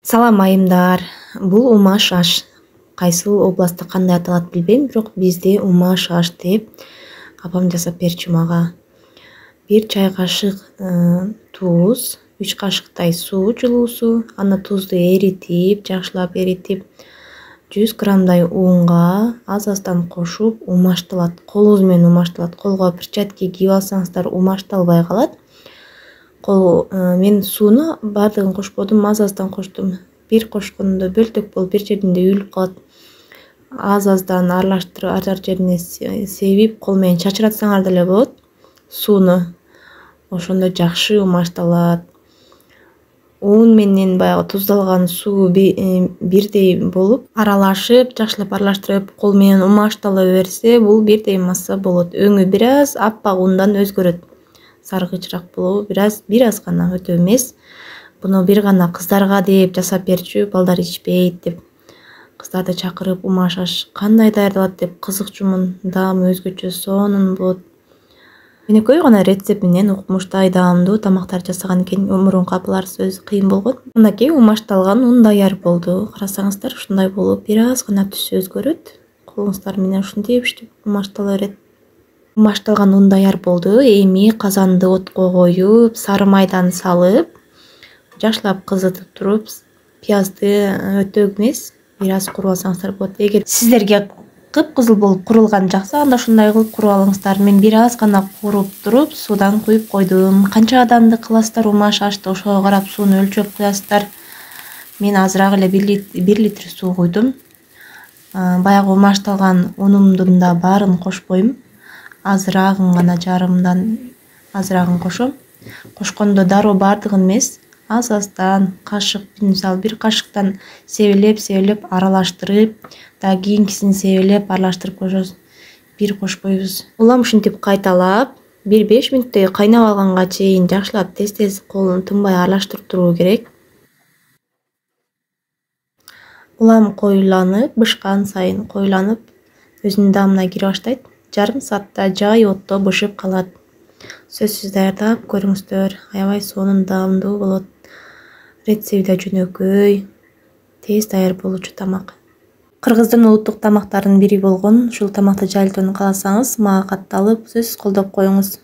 Салам айымдар. Бул умаш аш. Кайсыл областта кандай аталат билбейм, бирок бизде умаш аш деп апам жасап берчү мага. 1 чай кашык туз, 3 кашыктай суу, жылуу суу, аны тузду эритип, жакшылап эритип, 100 граммдай унга аз-аздан кошуп умашталат. Колуңуз менен умашталат. Колго перчатки кийип алсаңыздар умашталбай калат. Мен сууну баардыгын кошподум, аз-аздан коштум. Бир кошкондо бөлтөк болуп бир жеринде үйүлүп калат. Аз-аздан аралаштырып, ар жерине себип, кол менен чачыратсаңар деле болот сууну. Ошондо жакшы умашталат. Un менен баягы туздалган суу бирдей болуп, аралашып, жакшылап аралаштырып, кол менен умаштала берсе, бул бирдей масса болот. Өңү бир аз аппак ундан өзгөрөт. Саргычыраак болобу, бир аз гана, өтө эмес. Буну бир гана кыздарга деп жасап берчү, балдар ичпейт деп. Кыздарды чакырып умаш аш кандай даярдалат деп кызыкчумун. Даамы өзгөчө сонун болот. Мен экөө гана рецепт менен укмуштай даамдуу тамактар жасаган экен. Мурунку апаларыбыз өзү кыйын болгон. Андан кийин умашталган ун даяр болду. Карасаңыздар ушундай болуп, бир аз гана түсү өзгөрөт. Колуңуздар менен ушинтип умаштала берет. Умашталган un даяр болду. Эми казанды отко коюп, сары майдан салып, жакшылап кызытып туруп, пиязды өтө эмес, бир аз куруп алсаңыздар болот. Эгер сиздерге кыпкызыл болуп курулган жакса, анда ушундай кылып куруп алыңыздар. Мен бир аз гана куруп туруп, суудан куюп койдум. Канча адамды кыласыздар умаш ашты, ошого карап сууну өлчөп куясыздар. Мен азыраак эле 1 литр суу куйдум. Баягы умашталган унумдун да баарын кошпойм. Азыраагын гана, жарымдан азыраагын кошом. Кошкондо дароо баардыгын эмес, аз-аздан кашык, мисалы 1 кашыктан себелеп аралаштырып, дагы кийинкисин себелеп аралаштырып коебуз. Бир кошпойбуз. Улам ушинтип кайталап, 1-5 мүнөттөй кайнап алганга чейин жакшылап тез колун тынбай аралаштырып туруу керек. Улам коюланып, бышкан сайын коюланып, өзүнүн даамына кире баштайт. Жарым саатта жай отто бышып калат. Сөзсүз даярдап көрүңүздөр. Аябай сонун даамдуу болот. Рецепти да жөнөкөй, тез даяр болчу тамак. Кыргыздын улуттук тамактарынын бири болгон ушул тамакты жайлтууну кааласаңыз, мага катталып сөзсүз колдоп коюңуз.